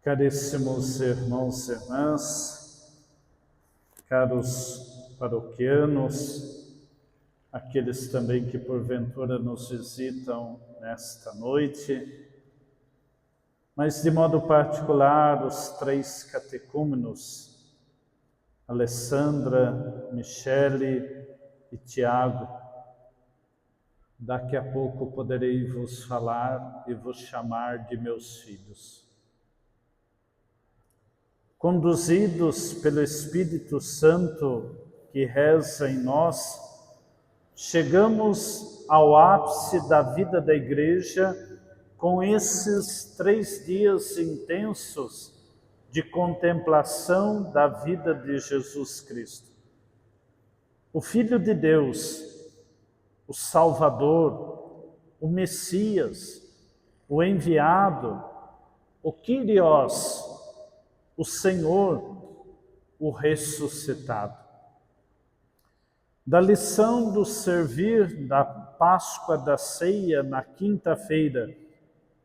Caríssimos irmãos e irmãs, caros paroquianos, aqueles também que porventura nos visitam nesta noite, mas de modo particular os três catecúmenos, Alessandra, Michele e Tiago. Daqui a pouco poderei vos falar e vos chamar de meus filhos. Conduzidos pelo Espírito Santo que reza em nós, chegamos ao ápice da vida da Igreja com esses 3 dias intensos de contemplação da vida de Jesus Cristo. O Filho de Deus, o Salvador, o Messias, o enviado, o Kyrios, o Senhor, o ressuscitado. Da lição do servir da Páscoa da Ceia na quinta-feira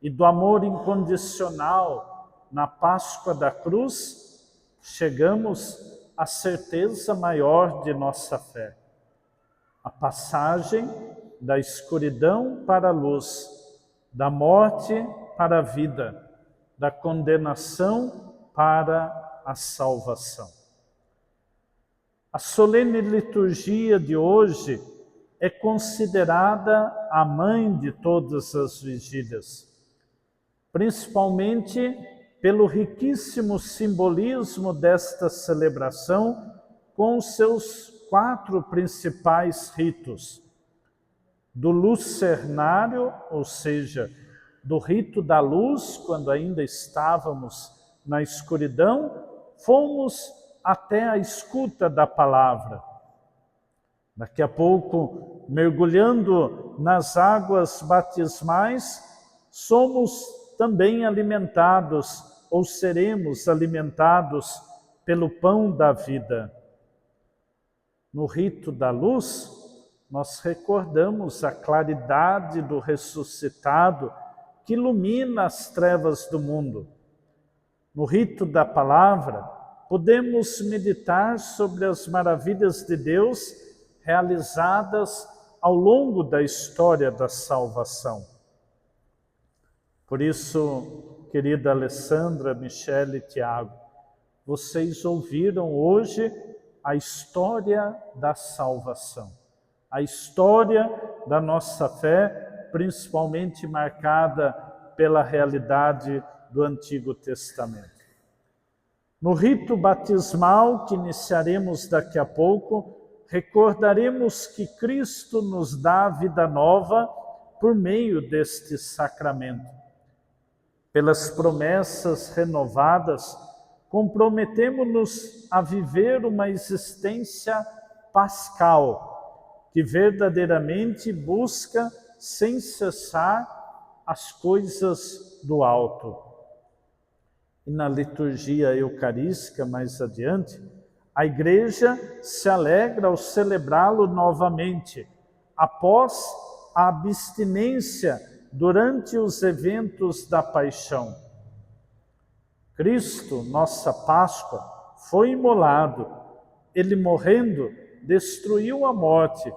e do amor incondicional na Páscoa da Cruz, chegamos à certeza maior de nossa fé. A passagem da escuridão para a luz, da morte para a vida, da condenação para a salvação. A solene liturgia de hoje é considerada a mãe de todas as vigílias, principalmente pelo riquíssimo simbolismo desta celebração com os seus 4 principais ritos. Do lucernário, ou seja, do rito da luz, quando ainda estávamos na escuridão, fomos até a escuta da palavra. Daqui a pouco, mergulhando nas águas batismais, somos também alimentados, ou seremos alimentados pelo pão da vida. No rito da luz, nós recordamos a claridade do ressuscitado que ilumina as trevas do mundo. No rito da palavra, podemos meditar sobre as maravilhas de Deus realizadas ao longo da história da salvação. Por isso, querida Alessandra, Michele e Tiago, vocês ouviram hoje a história da salvação, a história da nossa fé, principalmente marcada pela realidade do Antigo Testamento. No rito batismal, que iniciaremos daqui a pouco, recordaremos que Cristo nos dá vida nova por meio deste sacramento. Pelas promessas renovadas, comprometemo-nos a viver uma existência pascal, que verdadeiramente busca, sem cessar, as coisas do alto. E na liturgia eucarística, mais adiante, a Igreja se alegra ao celebrá-lo novamente, após a abstinência durante os eventos da paixão. Cristo, nossa Páscoa, foi imolado. Ele, morrendo, destruiu a morte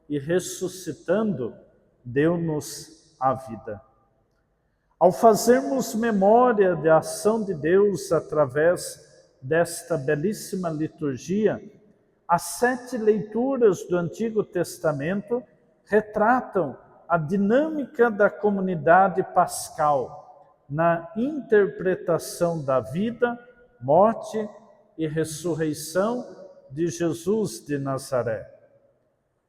e, ressuscitando, deu-nos a vida. Ao fazermos memória da ação de Deus através desta belíssima liturgia, as 7 leituras do Antigo Testamento retratam a dinâmica da comunidade pascal na interpretação da vida, morte e ressurreição de Jesus de Nazaré.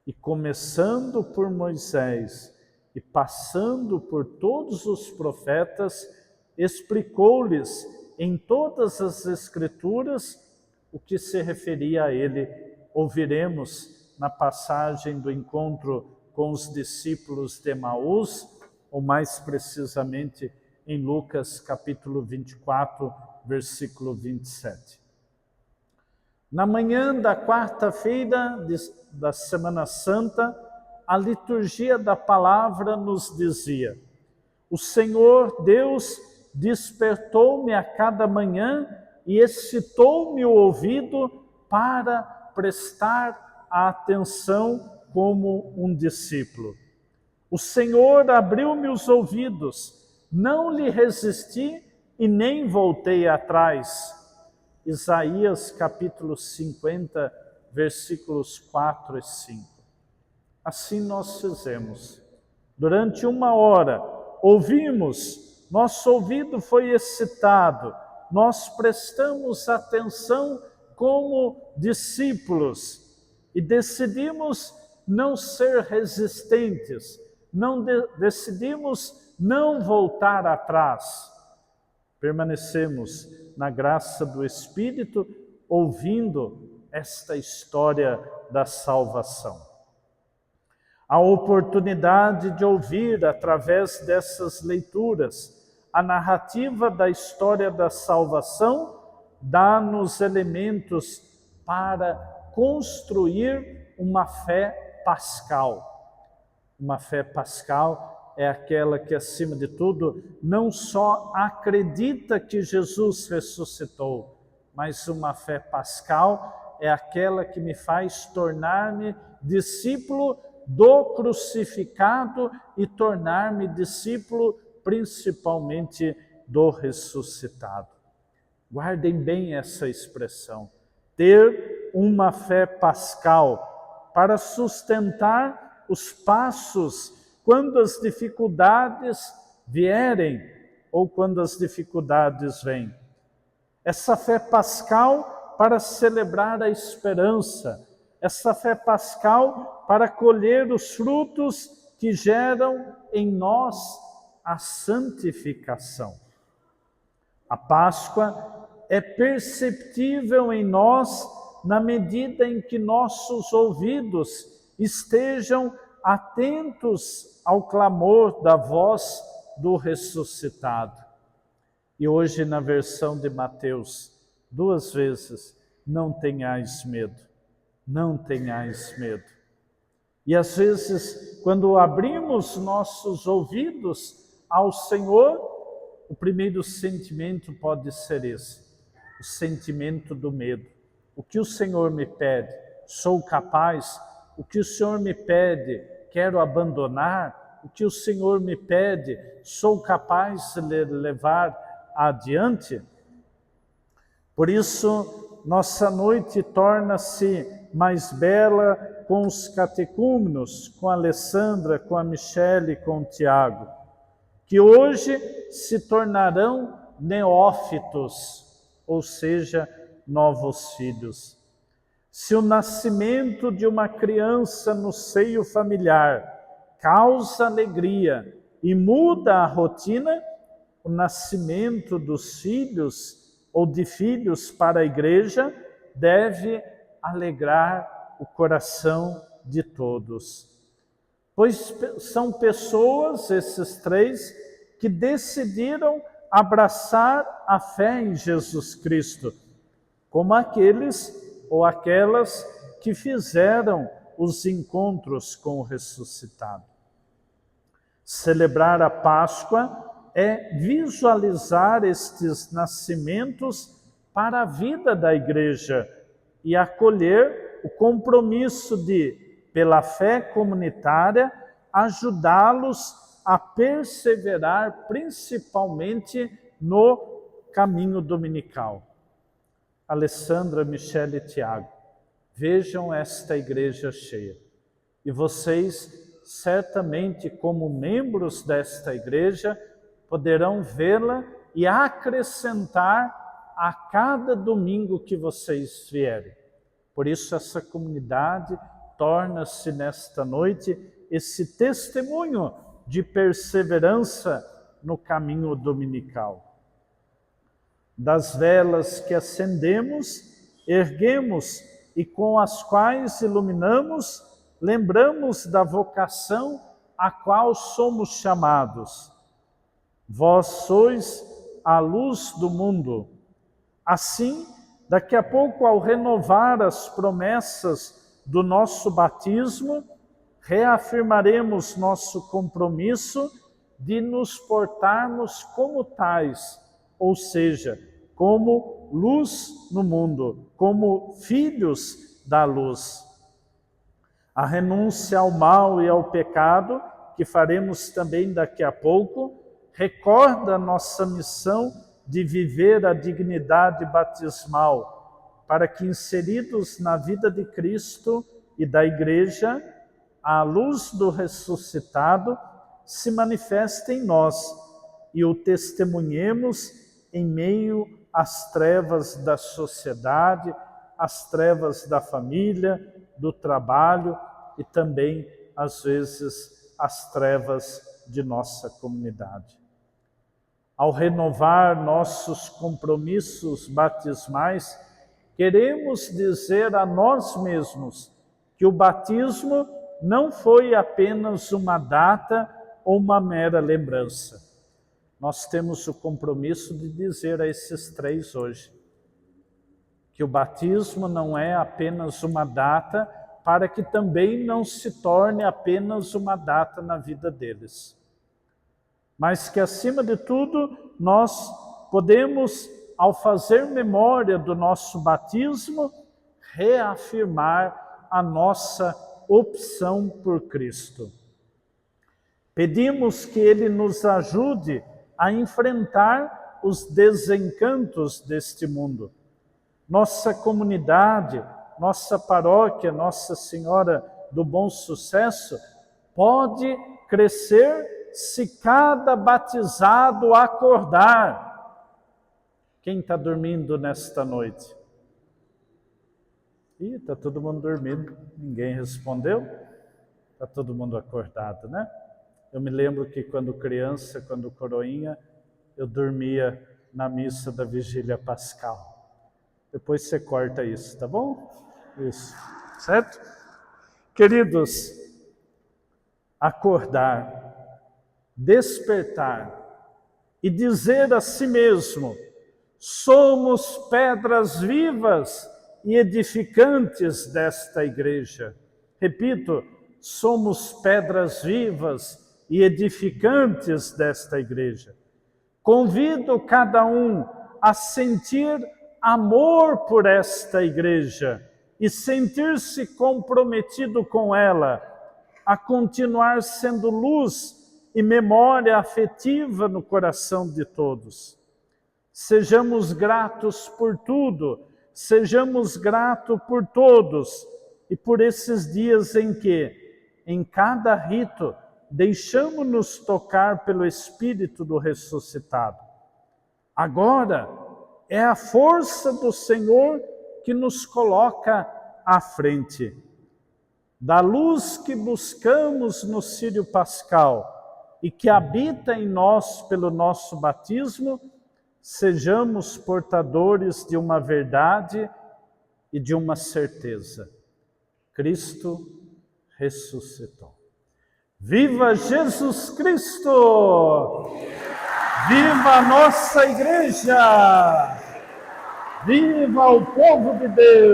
E começando por Moisés e passando por todos os profetas, explicou-lhes em todas as Escrituras o que se referia a ele. Ouviremos na passagem do encontro com os discípulos de Emaús, ou mais precisamente em Lucas capítulo 24, versículo 27. Na manhã da quarta-feira da Semana Santa, a liturgia da palavra nos dizia: o Senhor Deus despertou-me a cada manhã e excitou-me o ouvido para prestar atenção como um discípulo. O Senhor abriu-me os ouvidos, não lhe resisti e nem voltei atrás. Isaías capítulo 50, versículos 4 e 5. Assim nós fizemos. Durante 1 hora, ouvimos, nosso ouvido foi excitado, nós prestamos atenção como discípulos e decidimos não ser resistentes, decidimos não voltar atrás. Permanecemos na graça do Espírito, ouvindo esta história da salvação. A oportunidade de ouvir, através dessas leituras, a narrativa da história da salvação dá-nos elementos para construir uma fé pascal. Uma fé pascal é aquela que, acima de tudo, não só acredita que Jesus ressuscitou, mas uma fé pascal é aquela que me faz tornar-me discípulo do crucificado e tornar-me discípulo principalmente do ressuscitado. Guardem bem essa expressão. Ter uma fé pascal para sustentar os passos quando as dificuldades vierem ou quando as dificuldades vêm. Essa fé pascal para celebrar a esperança, essa fé pascal para colher os frutos que geram em nós a santificação. A Páscoa é perceptível em nós na medida em que nossos ouvidos estejam atentos ao clamor da voz do ressuscitado. E hoje, na versão de Mateus, 2 vezes, não tenhais medo, não tenhais medo. E às vezes, quando abrimos nossos ouvidos ao Senhor, o primeiro sentimento pode ser esse, o sentimento do medo. O que o Senhor me pede? Sou capaz? O que o Senhor me pede? Quero abandonar? O que o Senhor me pede? Sou capaz de levar adiante? Por isso, nossa noite torna-se mais bela com os catecúmenos, com a Alessandra, com a Michele, com o Tiago, que hoje se tornarão neófitos, ou seja, novos filhos. Se o nascimento de uma criança no seio familiar causa alegria e muda a rotina, o nascimento dos filhos ou de filhos para a igreja deve alegrar o coração de todos. Pois são pessoas, esses 3, que decidiram abraçar a fé em Jesus Cristo, como aqueles ou aquelas que fizeram os encontros com o ressuscitado. Celebrar a Páscoa é visualizar estes nascimentos para a vida da igreja e acolher o compromisso de, pela fé comunitária, ajudá-los a perseverar principalmente no caminho dominical. Alessandra, Michele e Tiago, vejam esta igreja cheia. E vocês, certamente, como membros desta igreja, poderão vê-la e acrescentar a cada domingo que vocês vierem. Por isso, essa comunidade torna-se nesta noite esse testemunho de perseverança no caminho dominical. Das velas que acendemos, erguemos e com as quais iluminamos, lembramos da vocação a qual somos chamados. Vós sois a luz do mundo. Assim, daqui a pouco, ao renovar as promessas do nosso batismo, reafirmaremos nosso compromisso de nos portarmos como tais, ou seja, como luz no mundo, como filhos da luz. A renúncia ao mal e ao pecado, que faremos também daqui a pouco, recorda a nossa missão de viver a dignidade batismal, para que, inseridos na vida de Cristo e da Igreja, a luz do ressuscitado se manifeste em nós e o testemunhemos em meio às trevas da sociedade, às trevas da família, do trabalho e também, às vezes, às trevas de nossa comunidade. Ao renovar nossos compromissos batismais, queremos dizer a nós mesmos que o batismo não foi apenas uma data ou uma mera lembrança. Nós temos o compromisso de dizer a esses três hoje que o batismo não é apenas uma data, para que também não se torne apenas uma data na vida deles. Mas que, acima de tudo, nós podemos, ao fazer memória do nosso batismo, reafirmar a nossa opção por Cristo. Pedimos que Ele nos ajude a enfrentar os desencantos deste mundo. Nossa comunidade, nossa paróquia, Nossa Senhora do Bom Sucesso, pode crescer se cada batizado acordar. Quem está dormindo nesta noite? Está todo mundo dormindo, ninguém respondeu. Está todo mundo acordado, né? Eu me lembro que quando criança, quando coroinha, eu dormia na missa da Vigília Pascal. Depois você corta isso, tá bom? Isso, certo? Queridos, acordar, despertar e dizer a si mesmo: somos pedras vivas e edificantes desta igreja. Repito, somos pedras vivas e edificantes desta igreja. Convido cada um a sentir amor por esta igreja e sentir-se comprometido com ela, a continuar sendo luz e memória afetiva no coração de todos. Sejamos gratos por tudo, sejamos gratos por todos e por esses dias em que, em cada rito, deixamos-nos tocar pelo Espírito do ressuscitado. Agora é a força do Senhor que nos coloca à frente. Da luz que buscamos no Círio Pascal e que habita em nós pelo nosso batismo, sejamos portadores de uma verdade e de uma certeza: Cristo ressuscitou. Viva Jesus Cristo! Viva a nossa igreja! Viva o povo de Deus!